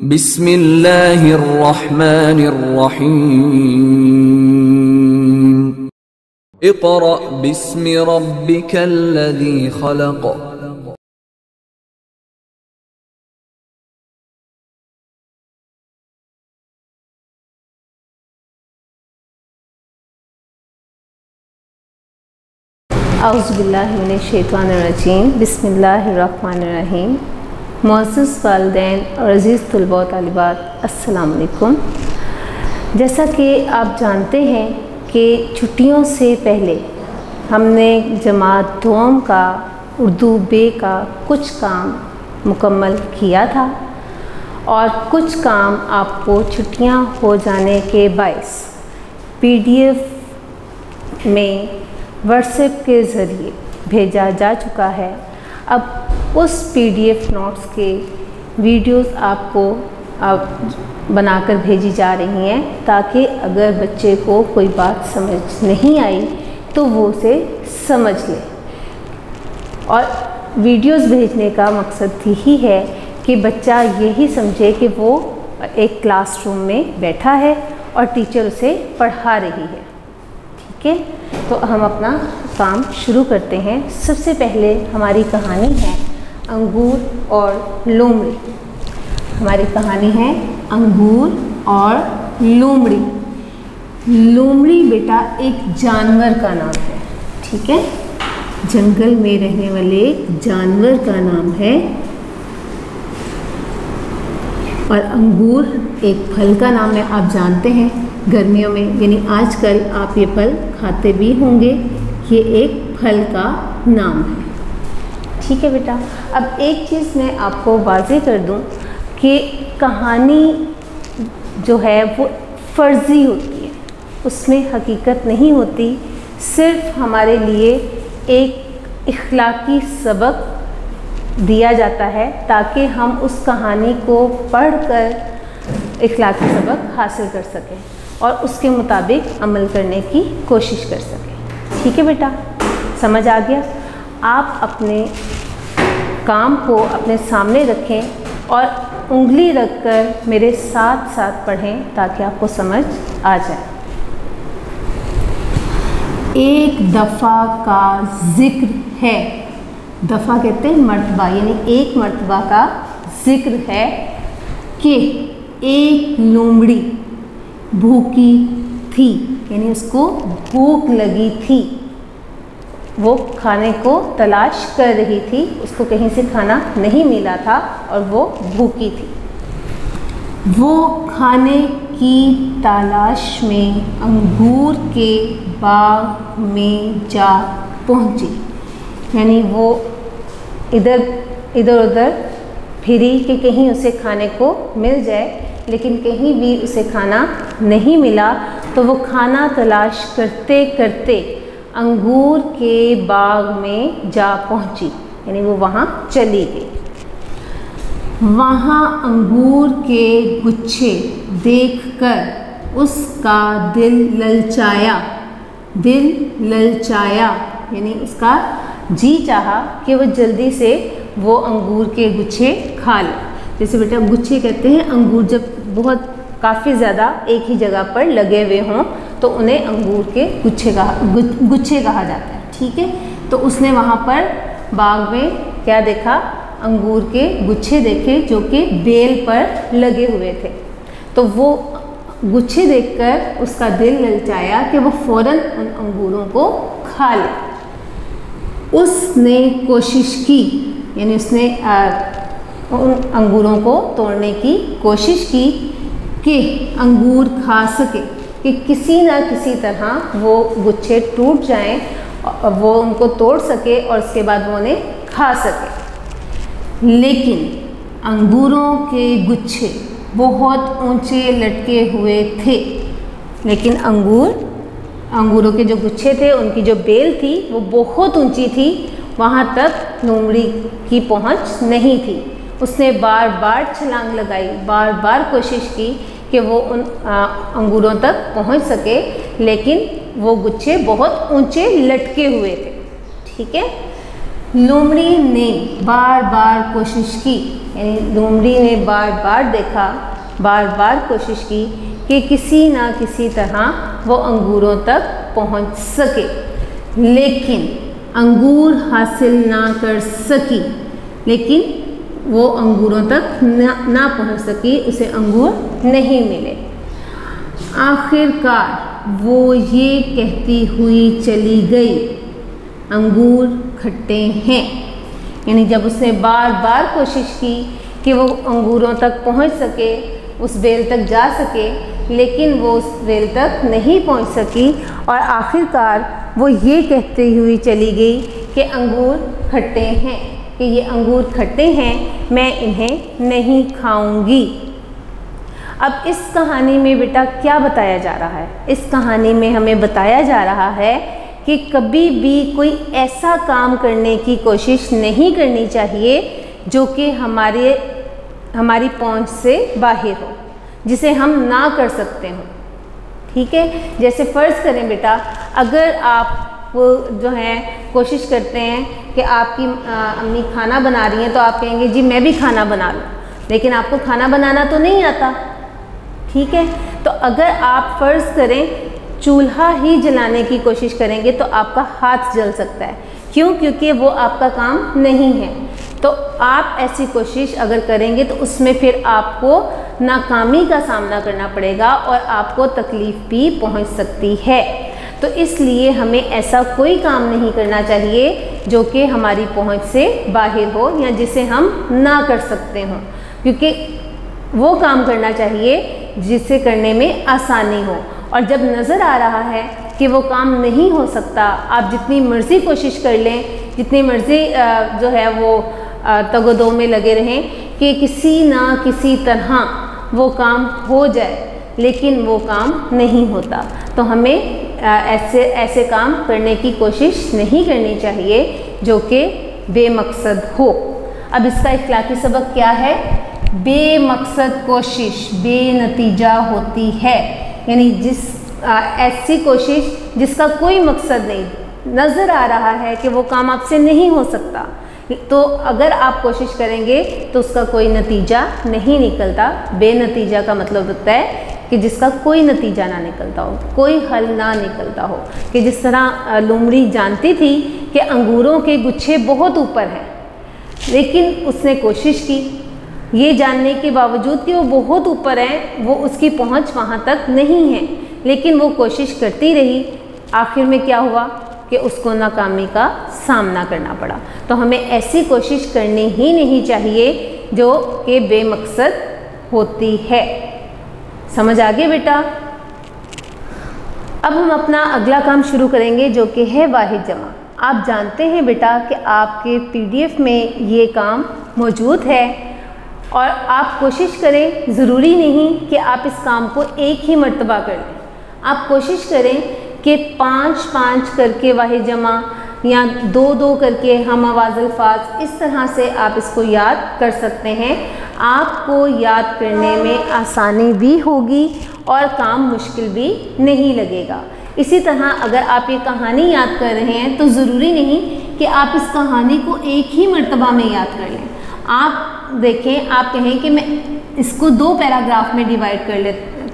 बिस्मिल्लाहिर्रहमानिर्रहीम। इक़रा बिस्मि रब्बिकल्लज़ी खलक़। औज़ुबिल्लाहि मिनश्शैतानिर्रजीम। बिस्मिल्लाहिर्रहमानिर्रहीम। मुअज़्ज़िज़ वालिदैन और अज़ीज़ तलबा व तालिबात, अस्सलाम वालेकुम। जैसा कि आप जानते हैं कि छुट्टियों से पहले हमने जमात दोम का उर्दू बे का कुछ काम मुकम्मल किया था और कुछ काम आपको छुट्टियां हो जाने के बायस PDF में व्हाट्सएप के ज़रिए भेजा जा चुका है। अब उस PDF नोट्स के वीडियोस आपको अब बनाकर भेजी जा रही हैं ताकि अगर बच्चे को कोई बात समझ नहीं आई तो वो उसे समझ ले। और वीडियोस भेजने का मकसद यही है कि बच्चा यही समझे कि वो एक क्लासरूम में बैठा है और टीचर उसे पढ़ा रही है। ठीक है, तो हम अपना काम शुरू करते हैं। सबसे पहले हमारी कहानी है अंगूर और लोमड़ी। हमारी कहानी है अंगूर और लोमड़ी। लोमड़ी बेटा एक जानवर का नाम है। ठीक है, जंगल में रहने वाले जानवर का नाम है। और अंगूर एक फल का नाम है। आप जानते हैं गर्मियों में यानी आजकल आप ये फल खाते भी होंगे। ये एक फल का नाम है। ठीक है बेटा, अब एक चीज़ मैं आपको वाज़ेह कर दूं कि कहानी जो है वो फ़र्ज़ी होती है, उसमें हकीकत नहीं होती। सिर्फ हमारे लिए एक इख़्लाक़ी सबक दिया जाता है ताकि हम उस कहानी को पढ़कर इख़्लाक़ी सबक हासिल कर सकें और उसके मुताबिक अमल करने की कोशिश कर सकें। ठीक है बेटा, समझ आ गया? आप अपने काम को अपने सामने रखें और उंगली रखकर मेरे साथ साथ पढ़ें ताकि आपको समझ आ जाए। एक दफ़ा का ज़िक्र है। दफ़ा कहते हैं मर्तबा, यानी एक मर्तबा का ज़िक्र है कि एक लोमड़ी भूखी थी, यानी उसको भूख लगी थी। वो खाने को तलाश कर रही थी, उसको कहीं से खाना नहीं मिला था और वो भूखी थी। वो खाने की तलाश में अंगूर के बाग में जा पहुंची। यानी वो इधर उधर फिरी कि कहीं उसे खाने को मिल जाए, लेकिन कहीं भी उसे खाना नहीं मिला। तो वो खाना तलाश करते करते अंगूर के बाग में जा पहुंची, यानी वो वहाँ चली गई। वहाँ अंगूर के गुच्छे देखकर उसका दिल ललचाया, यानी उसका जी चाहा कि वो जल्दी से वो अंगूर के गुच्छे खा ले। जैसे बेटा गुच्छे कहते हैं अंगूर जब बहुत काफ़ी ज़्यादा एक ही जगह पर लगे हुए हों तो उन्हें अंगूर के गुच्छे कहा जाता है। ठीक है, तो उसने वहाँ पर बाग में क्या देखा? अंगूर के गुच्छे देखे जो कि बेल पर लगे हुए थे। तो वो गुच्छे देखकर उसका दिल ललचाया कि वो फ़ौरन उन अंगूरों को खा ले। उसने कोशिश की, यानी उसने उन अंगूरों को तोड़ने की कोशिश की कि अंगूर खा सके, कि किसी न किसी तरह वो गुच्छे टूट जाएं, वो उनको तोड़ सके और उसके बाद वो उन्हें खा सके। लेकिन अंगूरों के गुच्छे बहुत ऊंचे लटके हुए थे। लेकिन अंगूरों के जो गुच्छे थे, उनकी जो बेल थी वो बहुत ऊंची थी, वहाँ तक लोमड़ी की पहुँच नहीं थी। उसने बार बार छलांग लगाई, बार बार कोशिश की कि वो उन अंगूरों तक पहुँच सके, लेकिन वो गुच्छे बहुत ऊंचे लटके हुए थे। ठीक है, लोमड़ी ने बार बार कोशिश की यानी लोमड़ी ने बार बार देखा, बार बार कोशिश की कि किसी ना किसी तरह वो अंगूरों तक पहुंच सके, लेकिन अंगूर हासिल ना कर सकी, लेकिन वो अंगूरों तक ना पहुंच सकी, उसे अंगूर नहीं मिले। आखिरकार वो ये कहती हुई चली गई, अंगूर खट्टे हैं। यानी जब उसने बार बार कोशिश की कि वो अंगूरों तक पहुंच सके, उस बेल तक जा सके, लेकिन वो उस बेल तक नहीं पहुंच सकी और आखिरकार वो ये कहती हुई चली गई कि अंगूर खट्टे हैं, कि ये अंगूर खट्टे हैं, मैं इन्हें नहीं खाऊंगी। अब इस कहानी में बेटा क्या बताया जा रहा है? इस कहानी में हमें बताया जा रहा है कि कभी भी कोई ऐसा काम करने की कोशिश नहीं करनी चाहिए जो कि हमारी पहुंच से बाहर हो, जिसे हम ना कर सकते हो। ठीक है, जैसे फ़र्ज़ करें बेटा, अगर आप जो है कोशिश करते हैं कि आपकी अम्मी खाना बना रही हैं तो आप कहेंगे जी मैं भी खाना बना लूँ, लेकिन आपको खाना बनाना तो नहीं आता। ठीक है, तो अगर आप फ़र्ज़ करें चूल्हा ही जलाने की कोशिश करेंगे तो आपका हाथ जल सकता है। क्यों? क्योंकि वो आपका काम नहीं है। तो आप ऐसी कोशिश अगर करेंगे तो उसमें फिर आपको नाकामी का सामना करना पड़ेगा और आपको तकलीफ़ भी पहुंच सकती है। तो इसलिए हमें ऐसा कोई काम नहीं करना चाहिए जो कि हमारी पहुंच से बाहर हो या जिसे हम ना कर सकते हों, क्योंकि वो काम करना चाहिए जिसे करने में आसानी हो। और जब नज़र आ रहा है कि वो काम नहीं हो सकता, आप जितनी मर्ज़ी कोशिश कर लें, जितनी मर्ज़ी जो है वो तगोदो में लगे रहें कि किसी ना किसी तरह वो काम हो जाए, लेकिन वो काम नहीं होता, तो हमें ऐसे काम करने की कोशिश नहीं करनी चाहिए जो कि बेमकसद हो। अब इसका इखलाकी सबक क्या है? बेमकसद कोशिश बेनतीजा होती है। यानी ऐसी कोशिश जिसका कोई मकसद नहीं, नज़र आ रहा है कि वो काम आपसे नहीं हो सकता, तो अगर आप कोशिश करेंगे तो उसका कोई नतीजा नहीं निकलता। बेनतीजा का मतलब होता है कि जिसका कोई नतीजा ना निकलता हो, कोई हल ना निकलता हो। कि जिस तरह लोमड़ी जानती थी कि अंगूरों के गुच्छे बहुत ऊपर हैं, लेकिन उसने कोशिश की, ये जानने के बावजूद कि वो बहुत ऊपर हैं, वो उसकी पहुंच वहाँ तक नहीं है, लेकिन वो कोशिश करती रही। आखिर में क्या हुआ कि उसको नाकामी का सामना करना पड़ा। तो हमें ऐसी कोशिश करनी ही नहीं चाहिए जो कि बेमकसद होती है। समझ आ गई बेटा? अब हम अपना अगला काम शुरू करेंगे जो कि है वाहिद जमा। आप जानते हैं बेटा कि आपके PDF में ये काम मौजूद है और आप कोशिश करें, ज़रूरी नहीं कि आप इस काम को एक ही मर्तबा कर लें। आप कोशिश करें कि 5-5 करके वाहिद जमा या 2-2 करके हम आवाज़ अल्फाज, इस तरह से आप इसको याद कर सकते हैं। आपको याद करने में आसानी भी होगी और काम मुश्किल भी नहीं लगेगा। इसी तरह अगर आप ये कहानी याद कर रहे हैं तो ज़रूरी नहीं कि आप इस कहानी को एक ही मर्तबा में याद कर लें। आप देखें, आप कहें कि मैं इसको 2 पैराग्राफ में डिवाइड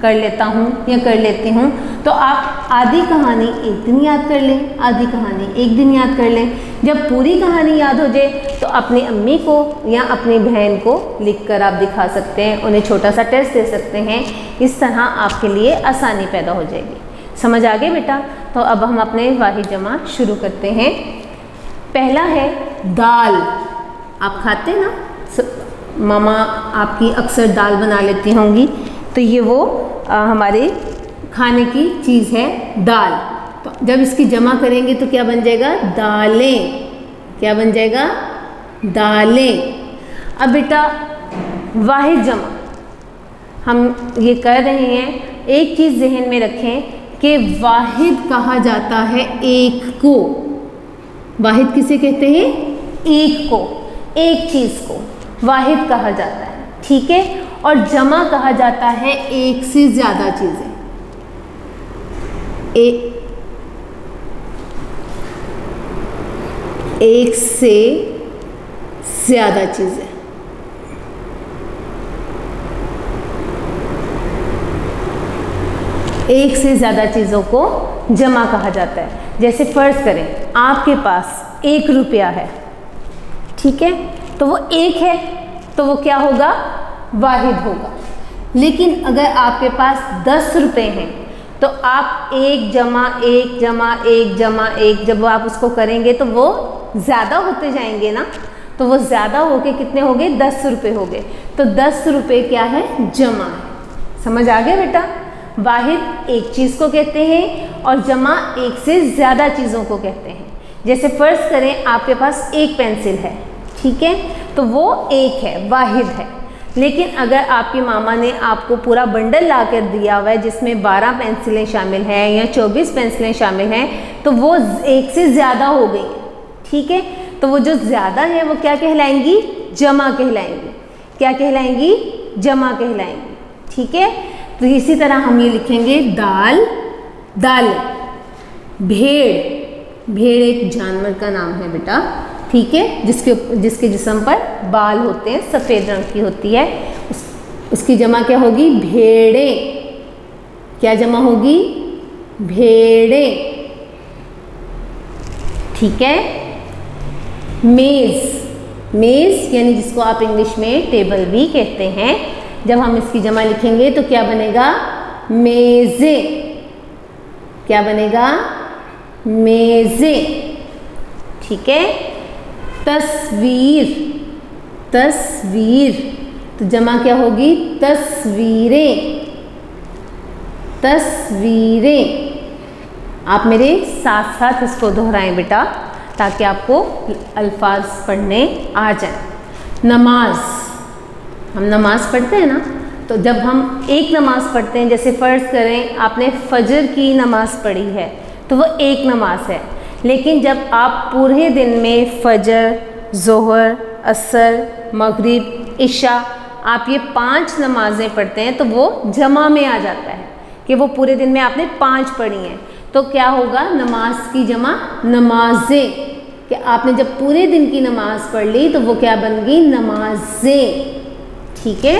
कर लेता हूँ या कर लेती हूँ, तो आप आधी कहानी एक दिन याद कर लें, आधी कहानी एक दिन याद कर लें। जब पूरी कहानी याद हो जाए तो अपनी अम्मी को या अपनी बहन को लिखकर आप दिखा सकते हैं, उन्हें छोटा सा टेस्ट दे सकते हैं। इस तरह आपके लिए आसानी पैदा हो जाएगी। समझ आ गए बेटा? तो अब हम अपने वाहिद जमा शुरू करते हैं। पहला है दाल। आप खाते ना, मामा आपकी अक्सर दाल बना लेती होंगी, तो ये वो हमारे खाने की चीज़ है दाल। तो जब इसकी जमा करेंगे तो क्या बन जाएगा? दालें। क्या बन जाएगा? दालें। अब बेटा वाहिद जमा हम ये कर रहे हैं, एक चीज़ जहन में रखें कि वाहिद कहा जाता है एक को। वाहिद किसे कहते हैं? एक को, एक चीज़ को वाहिद कहा जाता है। ठीक है, और जमा कहा जाता है एक से ज़्यादा चीज़ें। एक से ज़्यादा चीज़ें। एक से ज़्यादा चीज़ों को जमा कहा जाता है। जैसे फ़र्ज़ करें आपके पास 1 रुपया है, ठीक है, तो वो एक है, तो वो क्या होगा, वाहिद होगा। लेकिन अगर आपके पास 10 रुपये हैं तो आप 1 जमा 1 जमा 1 जमा 1 जब आप उसको करेंगे तो वो ज़्यादा होते जाएंगे ना, तो वो ज़्यादा हो गए, कितने हो गए, 10 रुपये हो गए। तो 10 रुपये क्या है, जमा है। समझ आ गया बेटा? वाहिद एक चीज़ को कहते हैं और जमा एक से ज़्यादा चीज़ों को कहते हैं। जैसे फ़र्ज़ करें आपके पास 1 पेंसिल है, ठीक है, तो वो एक है, वाहिद है। लेकिन अगर आपकी मामा ने आपको पूरा बंडल ला कर दिया हुआ है जिसमें 12 पेंसिलें शामिल हैं या 24 पेंसिलें शामिल हैं, तो वो एक से ज़्यादा हो गई, ठीक है। तो वो जो ज़्यादा है वो क्या कहलाएंगी, जमा कहलाएंगी। क्या कहलाएंगी, जमा कहलाएंगी, ठीक है। तो इसी तरह हम ये लिखेंगे दाल, दाल। भेड़, भेड़ एक जानवर का नाम है बेटा, ठीक है, जिसके जिस्म पर बाल होते हैं, सफ़ेद रंग की होती है। उसकी जमा क्या होगी, भेड़े। क्या जमा होगी, भेड़े, ठीक है। मेज़, मेज़ यानी जिसको आप इंग्लिश में टेबल भी कहते हैं, जब हम इसकी जमा लिखेंगे तो क्या बनेगा, मेज़े। क्या बनेगा, मेज़े, ठीक है। तस्वीर, तस्वीर, तो जमा क्या होगी, तस्वीरें, तस्वीरें। आप मेरे साथ साथ इसको दोहराएं बेटा, ताकि आपको अल्फाज पढ़ने आ जाए। नमाज, हम नमाज पढ़ते हैं ना, तो जब हम एक नमाज पढ़ते हैं, जैसे फ़र्ज़ करें आपने फ़जर की नमाज़ पढ़ी है, तो वो एक नमाज है। लेकिन जब आप पूरे दिन में फ़जर, ज़ोहर, असर, मगरिब, इशा, आप ये 5 नमाज़ें पढ़ते हैं, तो वो जमा में आ जाता है कि वो पूरे दिन में आपने 5 पढ़ी हैं। तो क्या होगा, नमाज की जमा नमाजें, कि आपने जब पूरे दिन की नमाज पढ़ ली तो वो क्या बन गई, नमाजें, ठीक है।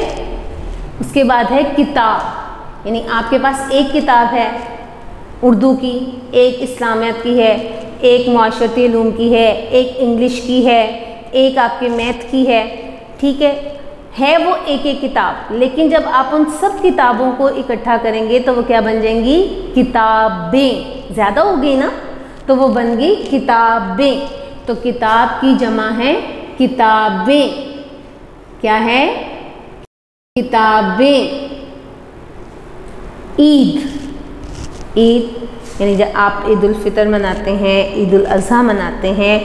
उसके बाद है किताब, यानी आपके पास एक किताब है उर्दू की, एक इस्लामियत की है, एक मुआशरती उलूम की है, एक इंग्लिश की है, एक आपके मैथ की है, ठीक है वो एक एक किताब। लेकिन जब आप उन सब किताबों को इकट्ठा करेंगे तो वो क्या बन जाएंगी, किताबें। ज़्यादा हो गई ना, तो वो बन गई किताबें। तो किताब की जमा है किताबें। क्या है, किताबें। ईद, ईद यानी जब आप ईद उल फितर मनाते हैं, ईद उल अज़हा मनाते हैं,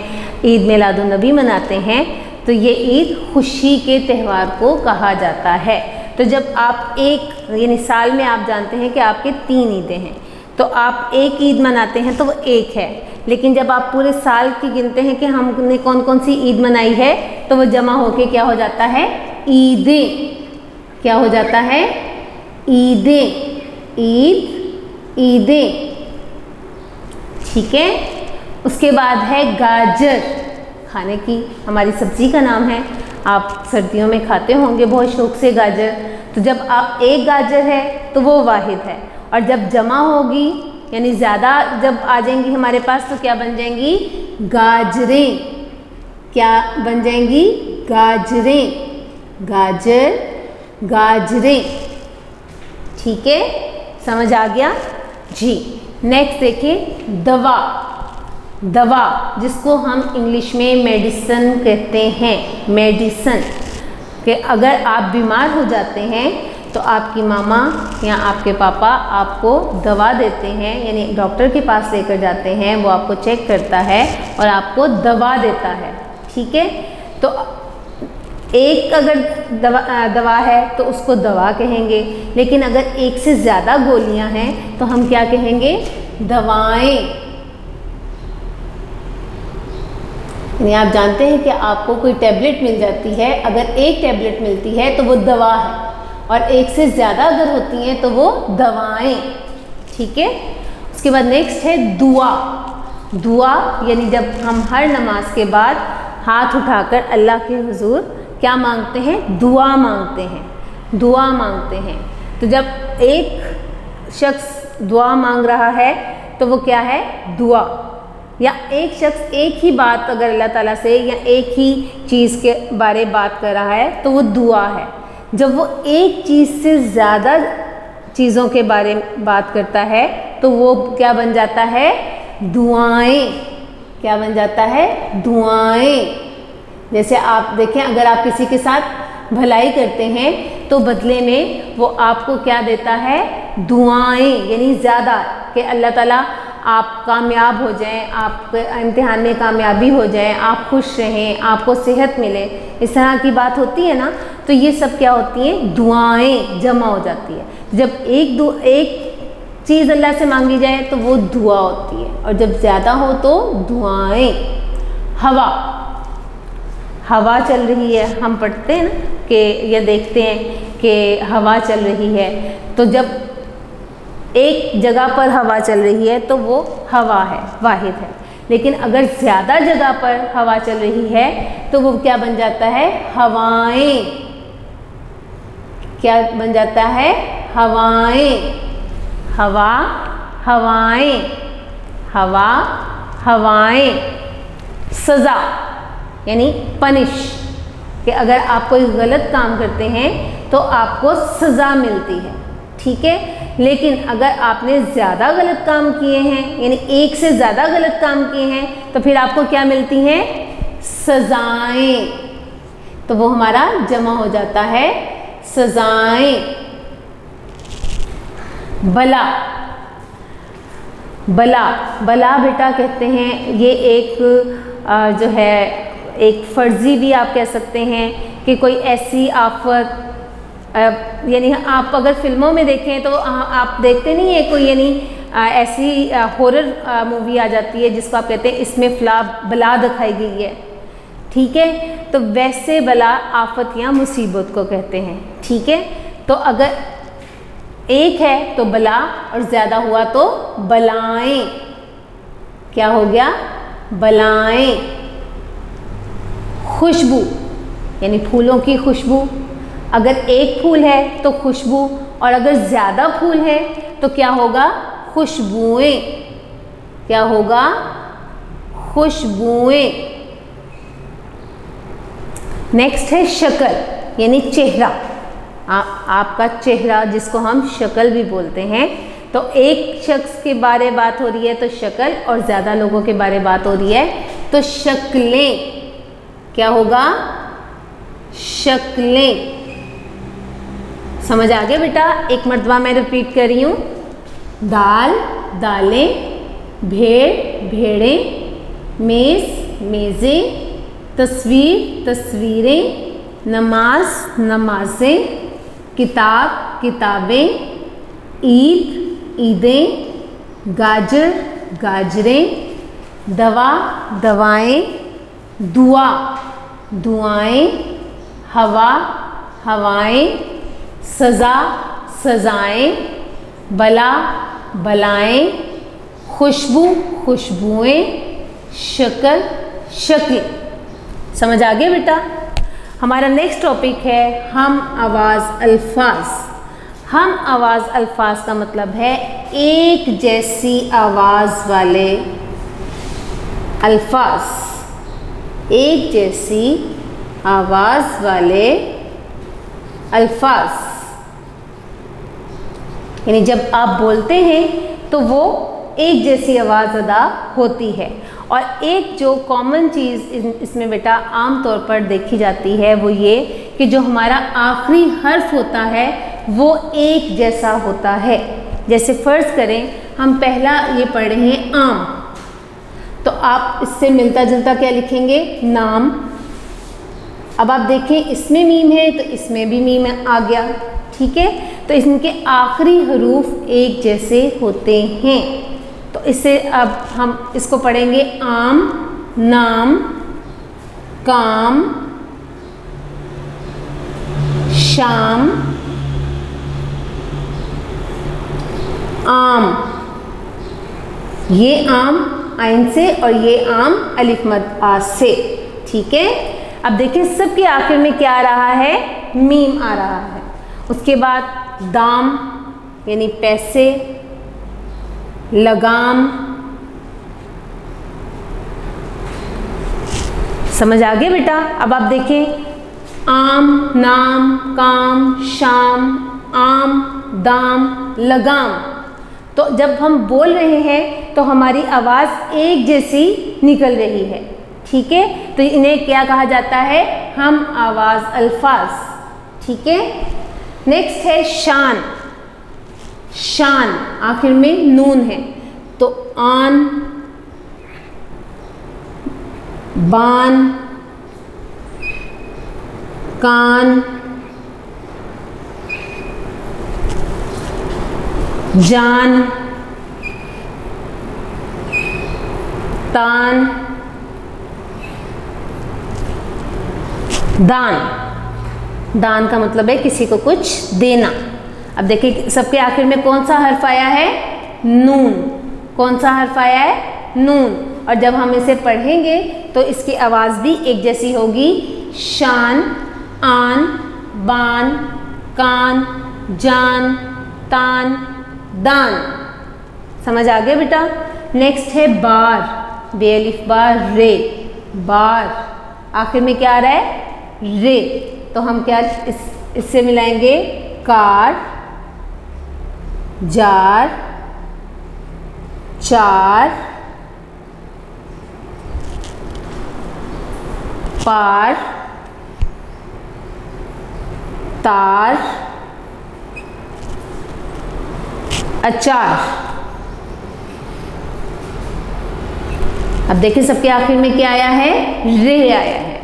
ईद मिलादुन नबी मनाते हैं, तो ये ईद खुशी के त्यौहार को कहा जाता है। तो जब आप एक यानी साल में आप जानते हैं कि आपके 3 ईदें हैं, तो आप एक ईद मनाते हैं तो वो एक है। लेकिन जब आप पूरे साल की गिनते हैं कि हमने कौन कौन सी ईद मनाई है, तो वो जमा होके क्या हो जाता है, ईदें। क्या हो जाता है, ईदें, ईद, ईदें, ठीक है। उसके बाद है गाजर, खाने की हमारी सब्जी का नाम है। आप सर्दियों में खाते होंगे बहुत शौक से गाजर। तो जब आप एक गाजर है तो वो वाहिद है, और जब जमा होगी यानी ज़्यादा जब आ जाएंगी हमारे पास, तो क्या बन जाएंगी, गाजरें। क्या बन जाएंगी, गाजरें, गाजर, गाजरें, ठीक है। समझ आ गया जी। नेक्स्ट देखिए, दवा, दवा जिसको हम इंग्लिश में मेडिसन कहते हैं, मेडिसन। कि अगर आप बीमार हो जाते हैं तो आपकी मामा या आपके पापा आपको दवा देते हैं, यानी डॉक्टर के पास लेकर जाते हैं, वो आपको चेक करता है और आपको दवा देता है, ठीक है। तो एक अगर दवा है तो उसको दवा कहेंगे, लेकिन अगर एक से ज़्यादा गोलियां हैं तो हम क्या कहेंगे, दवाएं। यानी आप जानते हैं कि आपको कोई टैबलेट मिल जाती है, अगर एक टैबलेट मिलती है तो वो दवा है, और एक से ज़्यादा अगर होती हैं तो वो दवाएं, ठीक है। उसके बाद नेक्स्ट है दुआ। दुआ यानी जब हम हर नमाज के बाद हाथ उठाकर अल्लाह के हुजूर क्या मांगते हैं, दुआ मांगते हैं, दुआ मांगते हैं। तो जब एक शख्स दुआ मांग रहा है तो वो क्या है? दुआ। या एक शख्स एक ही बात अगर अल्लाह ताला से या एक ही चीज़ के बारे में बात कर रहा है तो वो दुआ है। जब वो एक चीज़ से ज़्यादा चीज़ों के बारे में बात करता है तो वो क्या बन जाता है? दुआएं। क्या बन जाता है? दुआएं। जैसे आप देखें, अगर आप किसी के साथ भलाई करते हैं तो बदले में वो आपको क्या देता है? दुआएं, यानी ज़्यादा, कि अल्लाह ताला आप कामयाब हो जाएं, आप इम्तिहान में कामयाबी हो जाएं, आप खुश रहें, आपको सेहत मिले, इस तरह की बात होती है ना। तो ये सब क्या होती हैं? दुआएं जमा हो जाती है। जब एक चीज़ अल्लाह से मांगी जाए तो वो दुआ होती है, और जब ज़्यादा हो तो दुआएं। हवा चल रही है, हम पढ़ते हैं ना कि या देखते हैं कि हवा चल रही है, तो जब एक जगह पर हवा चल रही है तो वो हवा है, वाहिद है। लेकिन अगर ज़्यादा जगह पर हवा चल रही है तो वो क्या बन जाता है? हवाएं। क्या बन जाता है? हवाएं। हवा, हवाएं, हवा, हवाएं। सज़ा यानी पनिश, कि अगर आप कोई गलत काम करते हैं तो आपको सज़ा मिलती है, ठीक है। लेकिन अगर आपने ज़्यादा गलत काम किए हैं, यानी एक से ज़्यादा गलत काम किए हैं, तो फिर आपको क्या मिलती हैं? सज़ाएं। तो वो हमारा जमा हो जाता है सज़ाएं। बला, बला बेटा कहते हैं, ये एक जो है एक फ़र्ज़ी भी आप कह सकते हैं कि कोई ऐसी आफत, यानी आप अगर फिल्मों में देखें तो आप देखते नहीं है कोई, यानी ऐसी हॉरर मूवी आ जाती है जिसको आप कहते हैं इसमें बला दिखाई गई है, ठीक है। तो वैसे बला, आफत या मुसीबत को कहते हैं, ठीक है। तो अगर एक है तो बला, और ज़्यादा हुआ तो बलाएं। क्या हो गया? बलाएं। खुशबू यानी फूलों की खुशबू, अगर एक फूल है तो खुशबू, और अगर ज़्यादा फूल है तो क्या होगा? खुशबुएं। क्या होगा? खुशबुएं। नेक्स्ट है शक्ल यानी चेहरा। आपका चेहरा, जिसको हम शक्ल भी बोलते हैं। तो एक शख्स के बारे बात हो रही है तो शक्ल, और ज़्यादा लोगों के बारे बात हो रही है तो शक्लें। क्या होगा? शक्लें। समझ आ गया बेटा? एक मरतबा मैं रिपीट कर रही हूँ। दाल, दालें, भेड़, भेड़ें, मेज़, मेज़ें, तस्वीर, तस्वीरें, नमाज, नमाजें, किताब, किताबें, ईद, ईदें, गाजर, गाजरें, दवा, दवाएं, दुआ, दुआएं, हवा, हवाएं, सज़ा, सज़ाएं, बला, बलाएं, खुशबू, खुशबुएं, शक्ल, शक्ल। समझ आ गया बेटा? हमारा नेक्स्ट टॉपिक है हम आवाज़ अल्फाज। हम आवाज़ अल्फाज का मतलब है एक जैसी आवाज़ वाले अल्फाज। एक जैसी आवाज़ वाले अल्फाज, यानी जब आप बोलते हैं तो वो एक जैसी आवाज़ अदा होती है। और एक जो कॉमन चीज़ इसमें बेटा आम तौर पर देखी जाती है वो ये कि जो हमारा आखिरी हर्फ होता है वो एक जैसा होता है। जैसे फ़र्ज़ करें हम पहला ये पढ़ रहे हैं आम, तो आप इससे मिलता जुलता क्या लिखेंगे? नाम। अब आप देखें इसमें मीम है तो इसमें भी मीम आ गया, ठीक है। तो इनके आखिरी हरूफ एक जैसे होते हैं। तो इससे अब हम इसको पढ़ेंगे आम, नाम, काम, शाम, आम। ये आम आइन से और ये आम अलिफ मद आ से, ठीक है। अब देखिए सबके आखिर में क्या आ रहा है? मीम आ रहा है। उसके बाद दाम यानी पैसे, लगाम। समझ आ गया बेटा। अब आप देखें, आम, नाम, काम, शाम, आम, दाम, लगाम। तो जब हम बोल रहे हैं तो हमारी आवाज़ एक जैसी निकल रही है, ठीक है। तो इन्हें क्या कहा जाता है? हम आवाज़ अल्फाज, ठीक है। नेक्स्ट है शान। शान आखिर में नून है, तो आन, बान, कान, जान, तान, दान। दान का मतलब है किसी को कुछ देना। अब देखिए सबके आखिर में कौन सा हर्फ आया है? नून। कौन सा हर्फ आया है? नून। और जब हम इसे पढ़ेंगे तो इसकी आवाज़ भी एक जैसी होगी। शान, आन, बान, कान, जान, तान, दान। समझ आ गया बेटा। नेक्स्ट है बार। बेअलिफ बार रे। बार आखिर में क्या आ रहा है? रे। तो हम क्या इससे मिलाएंगे? कार, जार, चार, पार, तार, अचार। अब देखिए सबके आखिर में क्या आया है? रे आया है।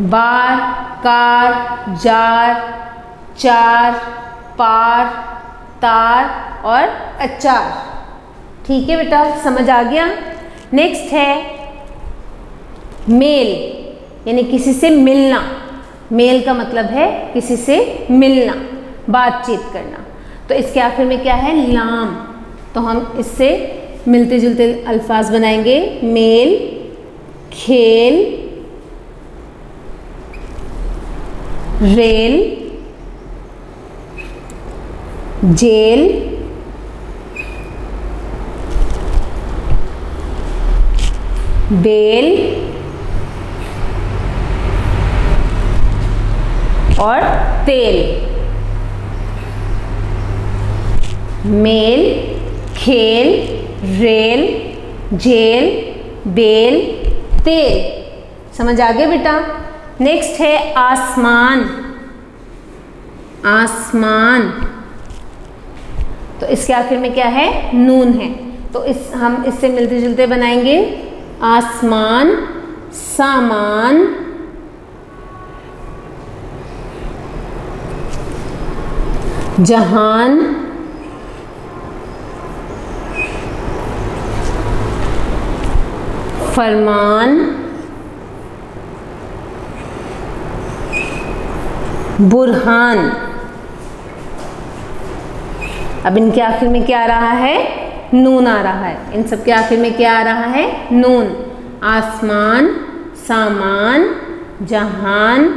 बार, कार, जार, चार, पार, तार और अचार। ठीक है बेटा, समझ आ गया। नेक्स्ट है मेल, यानी किसी से मिलना। मेल का मतलब है किसी से मिलना, बातचीत करना। तो इसके आखिर में क्या है? लाम। तो हम इससे मिलते जुलते अल्फाज बनाएंगे। मेल, खेल, रेल, जेल, बेल और तेल। मेल, खेल, रेल, जेल, बेल, तेल। समझ आ गया बेटा। नेक्स्ट है आसमान। आसमान, तो इसके आखिर में क्या है? नून है। तो हम इससे मिलते जुलते बनाएंगे। आसमान, सामान, जहान, फरमान, बुरहान। अब इनके आखिर में क्या आ रहा है? नून आ रहा है। इन सब के आखिर में क्या आ रहा है? नून। आसमान, सामान, जहान,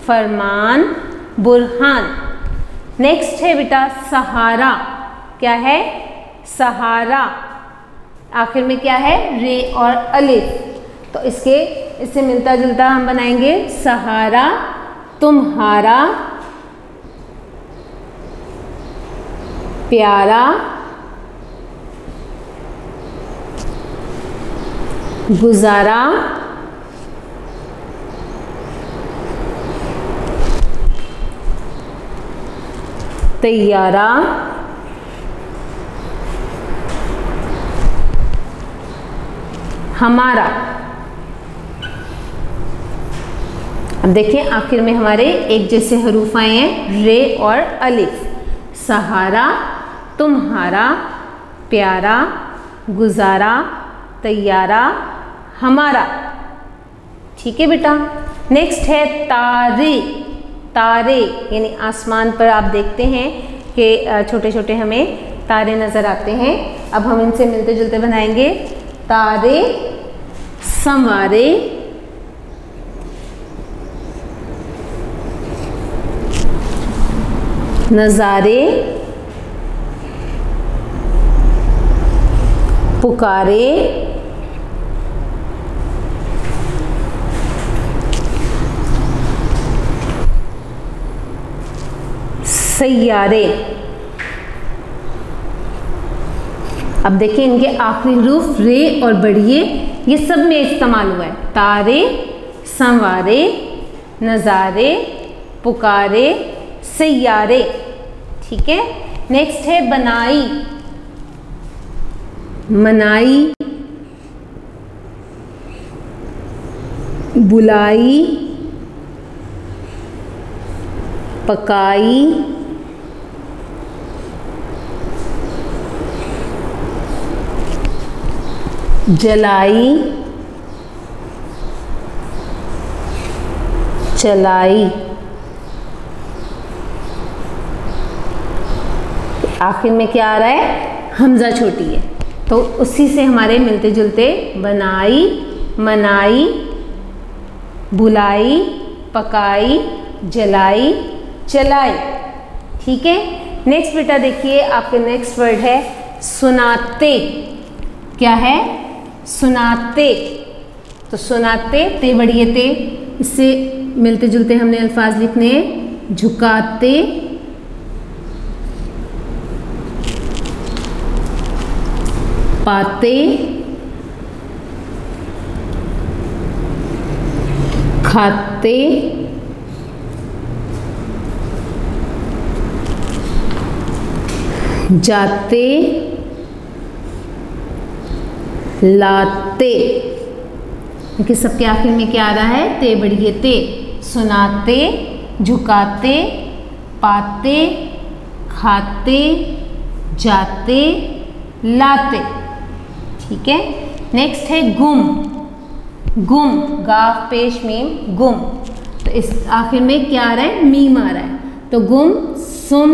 फरमान, बुरहान। नेक्स्ट है बेटा सहारा। क्या है? सहारा आखिर में क्या है? रे और अलिफ। तो इससे मिलता जुलता हम बनाएंगे। सहारा, तुम्हारा, प्यारा, गुजारा, तैयारा, हमारा। अब देखिए आखिर में हमारे एक जैसे हरूफ आए हैं, रे और अलिफ। सहारा, तुम्हारा, प्यारा, गुजारा, तैयारा, हमारा। ठीक है बेटा। नेक्स्ट है तारे। तारे यानी आसमान पर आप देखते हैं कि छोटे छोटे हमें तारे नज़र आते हैं। अब हम इनसे मिलते जुलते बनाएंगे। तारे, संवारे, नज़ारे, पुकारे, सैयारे। अब देखिए इनके आखिरी हरूफ रे और बढ़िए ये सब में इस्तेमाल हुआ है। तारे, संवारे, नज़ारे, पुकारे, सैयारे। ठीक है। नेक्स्ट है बनाई, मनाई, बुलाई, पकाई, जलाई, चलाई। आखिर में क्या आ रहा है? हमजा छोटी है, तो उसी से हमारे मिलते जुलते बनाई, मनाई, बुलाई, पकाई, जलाई, चलाई। ठीक है। नेक्स्ट बेटा देखिए आपके नेक्स्ट वर्ड है सुनाते। क्या है? सुनाते। तो सुनाते, ते बढ़िए ते, इससे मिलते जुलते हमने अल्फाज लिखने हैं। झुकाते, पाते, खाते, जाते, लाते। देखिए सबके आखिर में क्या आ रहा है? ते बढ़िए ते। सुनाते, झुकाते, पाते, खाते, जाते, लाते। ठीक है। नेक्स्ट है गुम। गुम, गाफ पेश मीम, गुम। तो इस आखिर में क्या आ रहा है? मीम आ रहा है। तो गुम, सुम,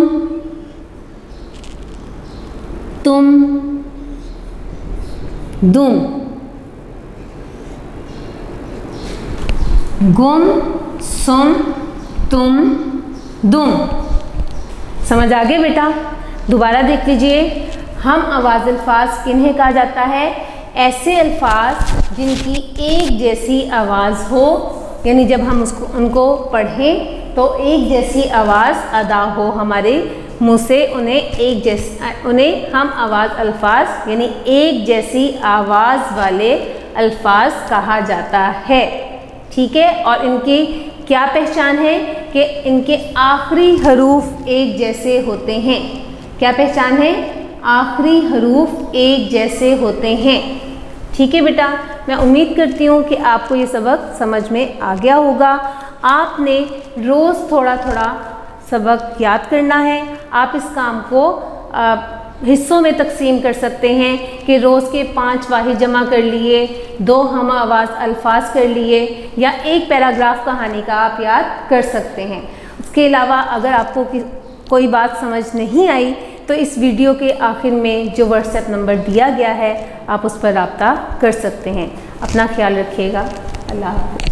तुम, दुम। गुम, सुम, तुम, दुम। समझ आ गए बेटा? दोबारा देख लीजिए। हम आवाज़ अल्फाज किन्हें कहा जाता है? ऐसे अल्फाज जिनकी एक जैसी आवाज़ हो, यानी जब हम उनको पढ़ें तो एक जैसी आवाज़ अदा हो हमारे मुँह से, उन्हें हम आवाज़ अल्फाज यानी एक जैसी आवाज़ वाले अल्फाज कहा जाता है। ठीक है। और इनकी क्या पहचान है? कि इनके आखिरी हरूफ एक जैसे होते हैं। क्या पहचान है? आखिरी हरूफ एक जैसे होते हैं। ठीक है बेटा, मैं उम्मीद करती हूँ कि आपको ये सबक समझ में आ गया होगा। आपने रोज़ थोड़ा थोड़ा सबक याद करना है। आप इस काम को हिस्सों में तकसीम कर सकते हैं कि रोज़ के 5 वाहिद जमा कर लिए, 2 हम आवाज़ अल्फाज कर लिए, या एक पैराग्राफ कहानी का आप याद कर सकते हैं। उसके अलावा अगर आपको कोई बात समझ नहीं आई तो इस वीडियो के आखिर में जो व्हाट्सएप नंबर दिया गया है आप उस पर राब्ता कर सकते हैं। अपना ख्याल रखिएगा। अल्लाह हाफ़िज़।